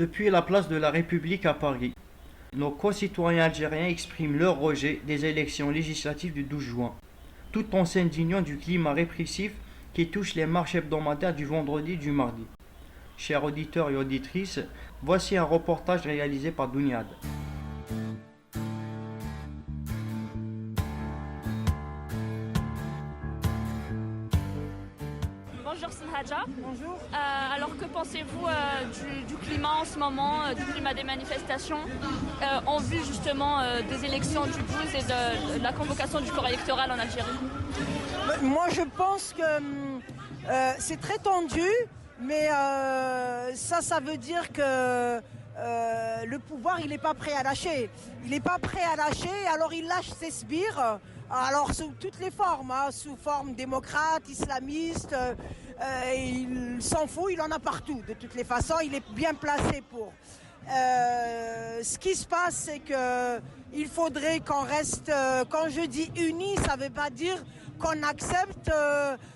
Depuis la place de la République à Paris, nos concitoyens algériens expriment leur rejet des élections législatives du 12 juin, tout en s'indignant du climat répressif qui touche les marches hebdomadaires du vendredi et du mardi. Chers auditeurs et auditrices, voici un reportage réalisé par Douniad. Bonjour Sinhaja. Bonjour. Alors que pensez-vous du climat en ce moment, du climat des manifestations en vue justement des élections du 12 et de la convocation du corps électoral en Algérie? Moi je pense que c'est très tendu, mais ça veut dire que le pouvoir il n'est pas prêt à lâcher. Il n'est pas prêt à lâcher, alors il lâche ses sbires. Alors sous toutes les formes, sous forme démocrate, islamiste, il s'en fout, il en a partout. De toutes les façons, il est bien placé pour. Ce qui se passe, c'est que il faudrait qu'on reste, quand je dis unis, ça ne veut pas dire qu'on accepte,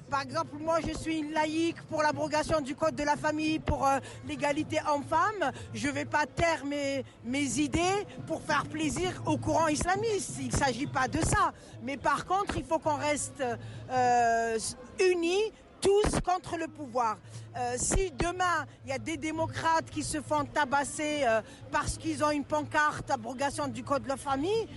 par exemple, moi je suis une laïque pour l'abrogation du code de la famille, pour l'égalité homme-femme. Je ne vais pas taire mes idées pour faire plaisir au courant islamiste. Il ne s'agit pas de ça. Mais par contre, il faut qu'on reste unis, tous contre le pouvoir. Si demain, il y a des démocrates qui se font tabasser parce qu'ils ont une pancarte abrogation du code de la famille,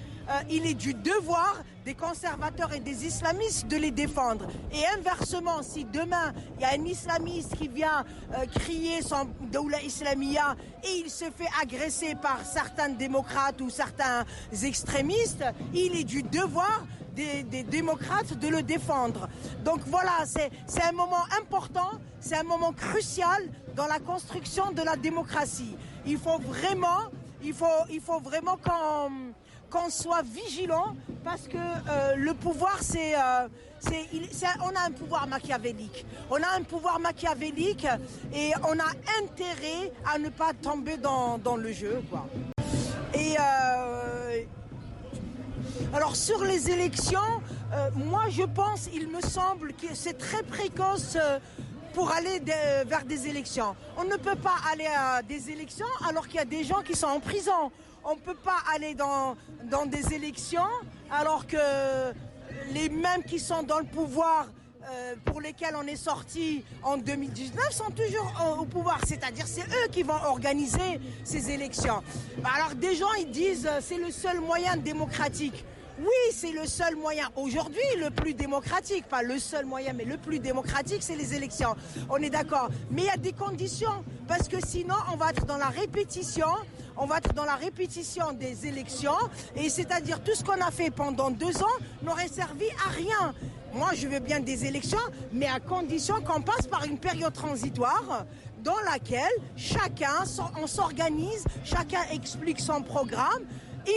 il est du devoir des conservateurs et des islamistes de les défendre. Et inversement, si demain, il y a un islamiste qui vient crier son Doula Islamia et il se fait agresser par certains démocrates ou certains extrémistes, il est du devoir des démocrates de le défendre. Donc voilà, c'est un moment important, c'est un moment crucial dans la construction de la démocratie. Il faut vraiment qu'on soit vigilant parce que le pouvoir, on a un pouvoir machiavélique. On a un pouvoir machiavélique et on a intérêt à ne pas tomber dans le jeu, quoi. Et alors sur les élections, moi je pense, il me semble que c'est très précoce pour aller vers des élections. On ne peut pas aller à des élections alors qu'il y a des gens qui sont en prison. On ne peut pas aller dans des élections alors que les mêmes qui sont dans le pouvoir pour lesquels on est sorti en 2019 sont toujours au pouvoir. C'est-à-dire c'est eux qui vont organiser ces élections. Alors des gens ils disent c'est le seul moyen démocratique. Oui, c'est le seul moyen. Aujourd'hui, le plus démocratique, pas le seul moyen, mais le plus démocratique, c'est les élections. On est d'accord. Mais il y a des conditions, parce que sinon, on va être dans la répétition. On va être dans la répétition des élections. Et c'est-à-dire, tout ce qu'on a fait pendant 2 ans n'aurait servi à rien. Moi, je veux bien des élections, mais à condition qu'on passe par une période transitoire dans laquelle on s'organise, chacun explique son programme.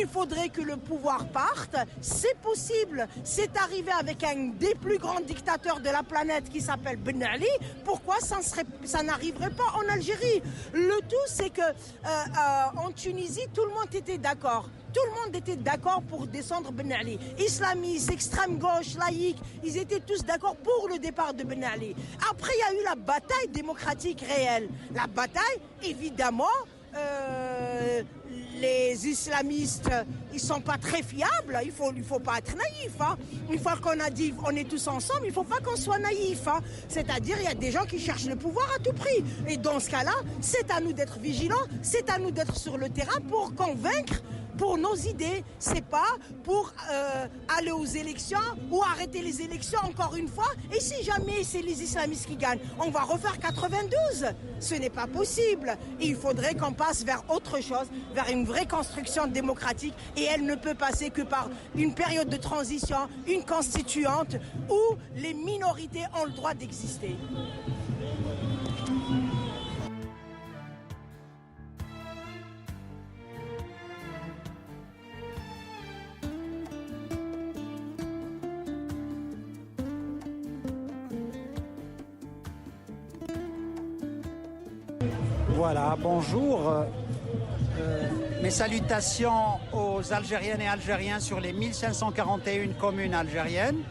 Il faudrait que le pouvoir parte. C'est possible. C'est arrivé avec un des plus grands dictateurs de la planète qui s'appelle Ben Ali. Pourquoi ça n'arriverait pas en Algérie? Le tout, c'est que en Tunisie, tout le monde était d'accord. Tout le monde était d'accord pour descendre Ben Ali. Islamistes, extrême gauche, laïcs, ils étaient tous d'accord pour le départ de Ben Ali. Après, il y a eu la bataille démocratique réelle. La bataille, évidemment, les islamistes, ils sont pas très fiables. Il faut pas être naïf. Une fois qu'on a dit on est tous ensemble, il faut pas qu'on soit naïf. C'est-à-dire, il y a des gens qui cherchent le pouvoir à tout prix. Et dans ce cas-là, c'est à nous d'être vigilants, c'est à nous d'être sur le terrain pour convaincre pour nos idées. C'est pas pour aller aux élections ou arrêter les élections encore une fois. Et si jamais c'est les islamistes qui gagnent, on va refaire 92. Ce n'est pas possible. Et il faudrait qu'on passe vers autre chose, vers une vraie construction démocratique. Et elle ne peut passer que par une période de transition, une constituante où les minorités ont le droit d'exister. Voilà, bonjour. Mes salutations aux Algériennes et Algériens sur les 1541 communes algériennes.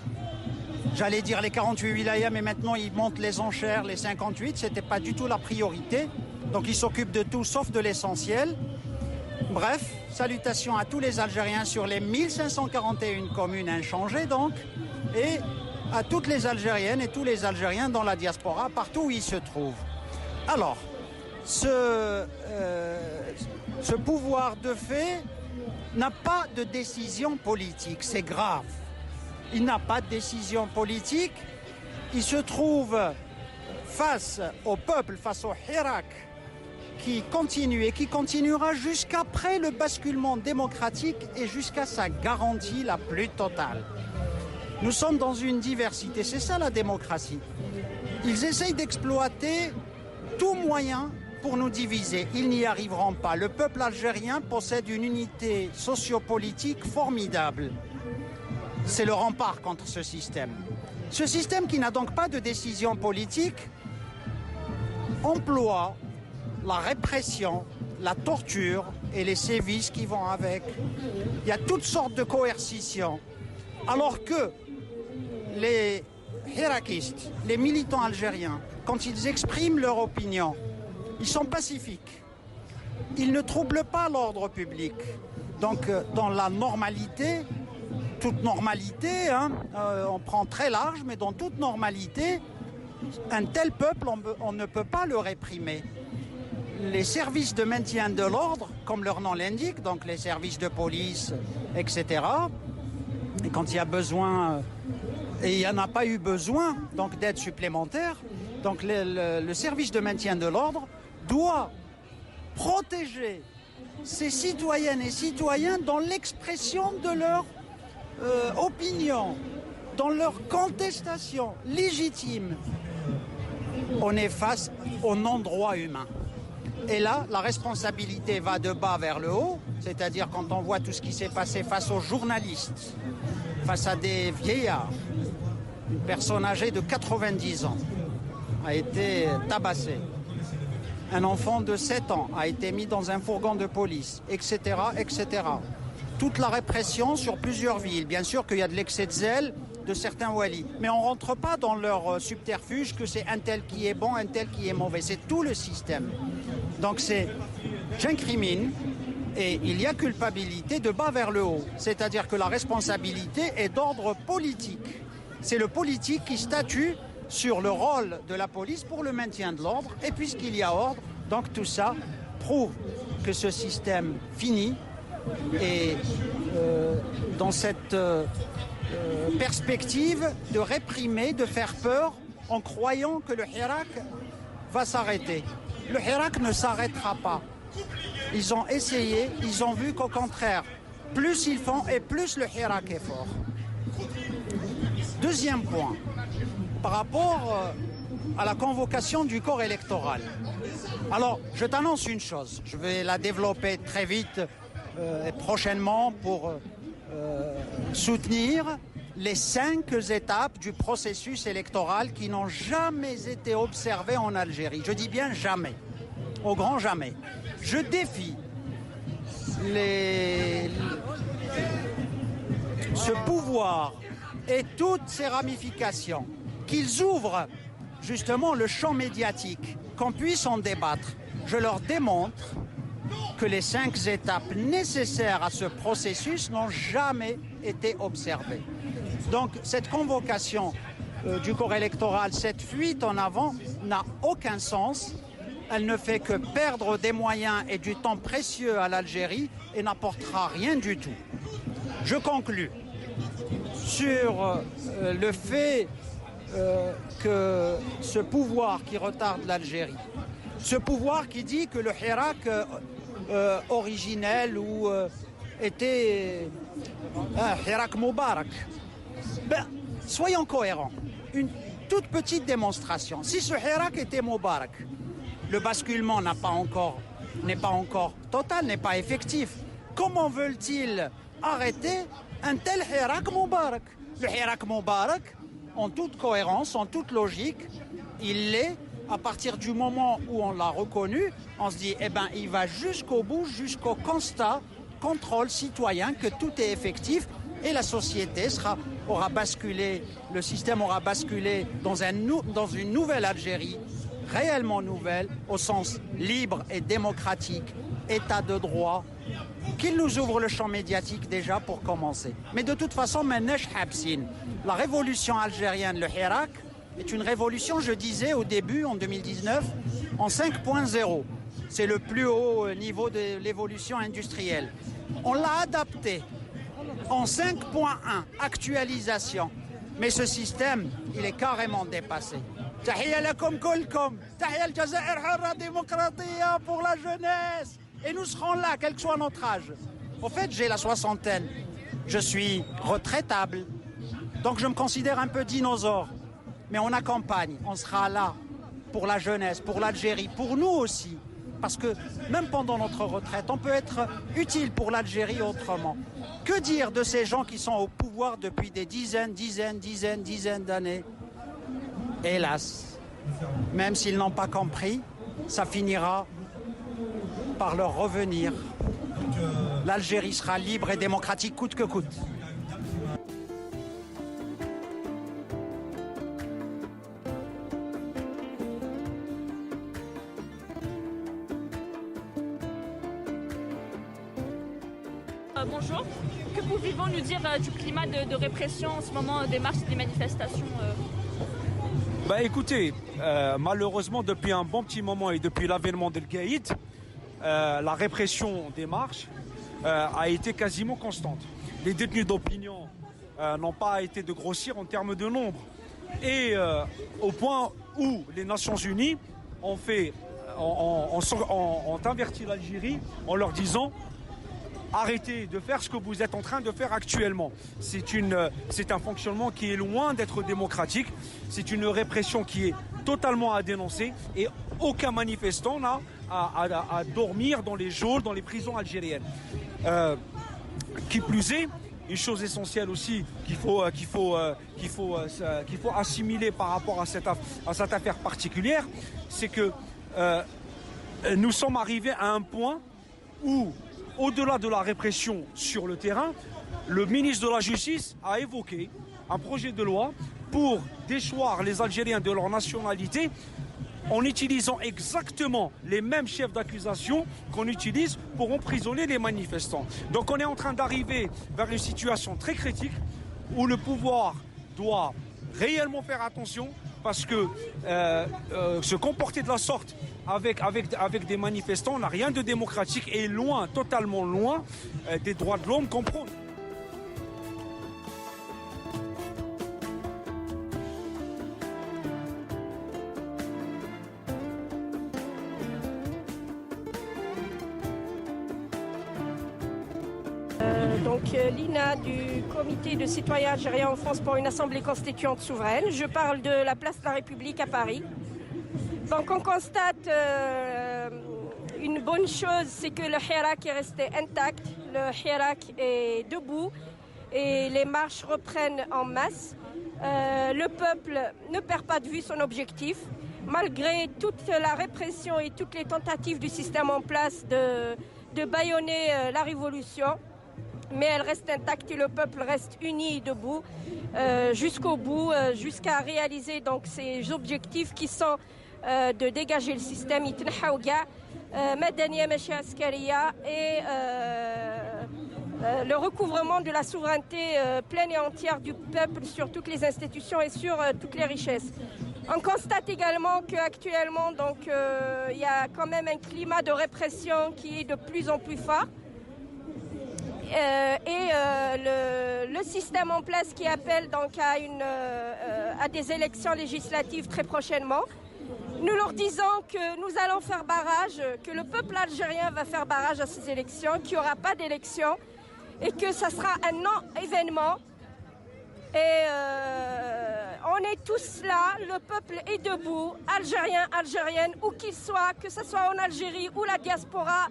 J'allais dire les 48 wilayas, mais maintenant ils montent les enchères, les 58, c'était pas du tout la priorité. Donc il s'occupe de tout sauf de l'essentiel. Bref, salutations à tous les Algériens sur les 1541 communes inchangées donc, et à toutes les Algériennes et tous les Algériens dans la diaspora, partout où ils se trouvent. Alors, ce pouvoir de fait n'a pas de décision politique, c'est grave. Il n'a pas de décision politique, il se trouve face au peuple, face au Hirak, qui continue et qui continuera jusqu'après le basculement démocratique et jusqu'à sa garantie la plus totale. Nous sommes dans une diversité, c'est ça la démocratie. Ils essayent d'exploiter tout moyen pour nous diviser. Ils n'y arriveront pas. Le peuple algérien possède une unité sociopolitique formidable. C'est le rempart contre ce système. Ce système qui n'a donc pas de décision politique emploie la répression, la torture et les sévices qui vont avec. Il y a toutes sortes de coercitions. Alors que les hirakistes, les militants algériens, quand ils expriment leur opinion, ils sont pacifiques. Ils ne troublent pas l'ordre public. Donc, dans la normalité, toute normalité, on prend très large, mais dans toute normalité, un tel peuple, on ne peut pas le réprimer. Les services de maintien de l'ordre, comme leur nom l'indique, donc les services de police, etc., et quand il y a besoin, et il n'y en a pas eu besoin donc d'aide supplémentaire, donc le service de maintien de l'ordre doit protéger ses citoyennes et citoyens dans l'expression de leur opinion, dans leur contestation légitime. On est face au non-droit humain. Et là, la responsabilité va de bas vers le haut, c'est-à-dire quand on voit tout ce qui s'est passé face aux journalistes, face à des vieillards. Une personne âgée de 90 ans a été tabassée. Un enfant de 7 ans a été mis dans un fourgon de police, etc., etc. Toute la répression sur plusieurs villes. Bien sûr qu'il y a de l'excès de zèle de certains walis, mais on ne rentre pas dans leur subterfuge que c'est un tel qui est bon, un tel qui est mauvais. C'est tout le système. Donc j'incrimine et il y a culpabilité de bas vers le haut. C'est-à-dire que la responsabilité est d'ordre politique. C'est le politique qui statue sur le rôle de la police pour le maintien de l'ordre. Et puisqu'il y a ordre, donc tout ça prouve que ce système finit. Et dans cette perspective de réprimer, de faire peur, en croyant que le Hirak va s'arrêter. Le Hirak ne s'arrêtera pas. Ils ont essayé, ils ont vu qu'au contraire, plus ils font et plus le Hirak est fort. Deuxième point, par rapport à la convocation du corps électoral. Alors, je t'annonce une chose, je vais la développer très vite et prochainement pour soutenir les 5 étapes du processus électoral qui n'ont jamais été observées en Algérie. Je dis bien jamais, au grand jamais. Je défie ce pouvoir et toutes ses ramifications, qu'ils ouvrent justement le champ médiatique, qu'on puisse en débattre. Je leur démontre que les 5 étapes nécessaires à ce processus n'ont jamais été observées. Donc cette convocation du corps électoral, cette fuite en avant n'a aucun sens. Elle ne fait que perdre des moyens et du temps précieux à l'Algérie et n'apportera rien du tout. Je conclus sur le fait que ce pouvoir qui retarde l'Algérie, ce pouvoir qui dit que le Hirak originel ou était un Hirak Moubarak, soyons cohérents. Une toute petite démonstration. Si ce Hirak était Moubarak, le basculement n'est pas encore total, n'est pas effectif. Comment veulent-ils arrêter un tel Hirak Moubarak? Le Hirak Moubarak, en toute cohérence, en toute logique, il l'est à partir du moment où on l'a reconnu. On se dit, il va jusqu'au bout, jusqu'au constat, contrôle citoyen que tout est effectif et la société aura basculé, le système aura basculé dans une nouvelle Algérie réellement nouvelle, au sens libre et démocratique, état de droit, qu'il nous ouvre le champ médiatique déjà pour commencer. Mais de toute façon, la révolution algérienne, le Hirak, est une révolution, je disais au début, en 2019, en 5.0. C'est le plus haut niveau de l'évolution industrielle. On l'a adapté en 5.1, actualisation. Mais ce système, il est carrément dépassé. Tahiyya lakum kulkum, tahiyya al-Jazair harra démocratia pour la jeunesse. Et nous serons là, quel que soit notre âge. En fait, j'ai la soixantaine. Je suis retraitable. Donc je me considère un peu dinosaure. Mais on accompagne, on sera là pour la jeunesse, pour l'Algérie, pour nous aussi. Parce que même pendant notre retraite, on peut être utile pour l'Algérie autrement. Que dire de ces gens qui sont au pouvoir depuis des dizaines d'années? Hélas, même s'ils n'ont pas compris, ça finira par leur revenir. L'Algérie sera libre et démocratique coûte que coûte. Bonjour, que pouvez-vous nous dire du climat de répression en ce moment des marches et des manifestations Écoutez, malheureusement depuis un bon petit moment et depuis l'avènement d'El Gaïd, la répression des marches a été quasiment constante. Les détenus d'opinion n'ont pas été de grossir en termes de nombre. Et au point où les Nations Unies ont averti l'Algérie en leur disant: arrêtez de faire ce que vous êtes en train de faire actuellement. C'est un fonctionnement qui est loin d'être démocratique. C'est une répression qui est totalement à dénoncer et aucun manifestant n'a à dormir dans les geôles, dans les prisons algériennes. Qui plus est, une chose essentielle aussi qu'il faut assimiler par rapport à cette affaire particulière, c'est que nous sommes arrivés à un point où, au-delà de la répression sur le terrain, le ministre de la Justice a évoqué un projet de loi pour déchoir les Algériens de leur nationalité en utilisant exactement les mêmes chefs d'accusation qu'on utilise pour emprisonner les manifestants. Donc on est en train d'arriver vers une situation très critique où le pouvoir doit réellement faire attention, parce que se comporter de la sorte avec des manifestants n'a rien de démocratique et loin, totalement loin des droits de l'homme qu'on prône. Lina du comité de citoyens algériens en France pour une assemblée constituante souveraine. Je parle de la place de la République à Paris. Donc on constate une bonne chose, c'est que le Hirak est resté intact, le Hirak est debout et les marches reprennent en masse. Le peuple ne perd pas de vue son objectif, malgré toute la répression et toutes les tentatives du système en place de bâillonner la révolution. Mais elle reste intacte et le peuple reste uni et debout jusqu'au bout, jusqu'à réaliser donc ces objectifs qui sont de dégager le système et le recouvrement de la souveraineté pleine et entière du peuple sur toutes les institutions et sur toutes les richesses. On constate également qu'actuellement il y a quand même un climat de répression qui est de plus en plus fort. Le système en place qui appelle donc à des élections législatives très prochainement. Nous leur disons que nous allons faire barrage, que le peuple algérien va faire barrage à ces élections, qu'il n'y aura pas d'élections et que ça sera un non-événement. Et on est tous là, le peuple est debout, Algériens, Algériennes, où qu'ils soient, que ce soit en Algérie ou la diaspora.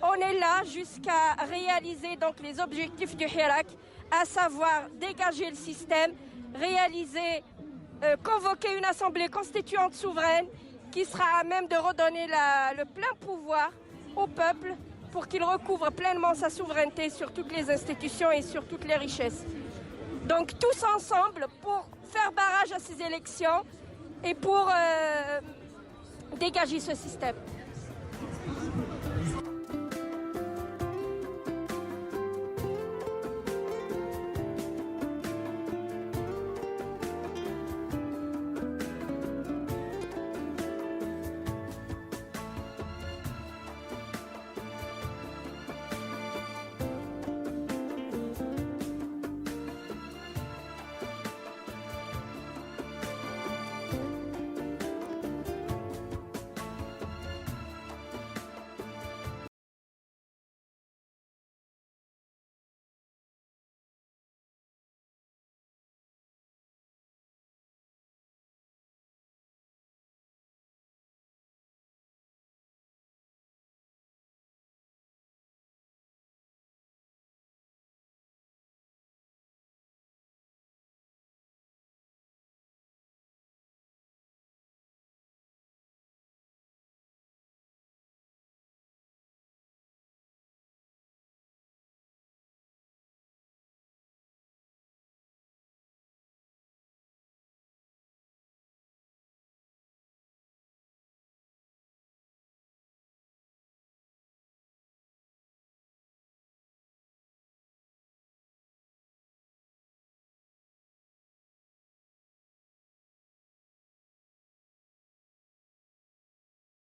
On est là jusqu'à réaliser donc les objectifs du Hirak, à savoir dégager le système, convoquer une assemblée constituante souveraine qui sera à même de redonner le plein pouvoir au peuple pour qu'il recouvre pleinement sa souveraineté sur toutes les institutions et sur toutes les richesses. Donc tous ensemble pour faire barrage à ces élections et pour Dégagez ce système.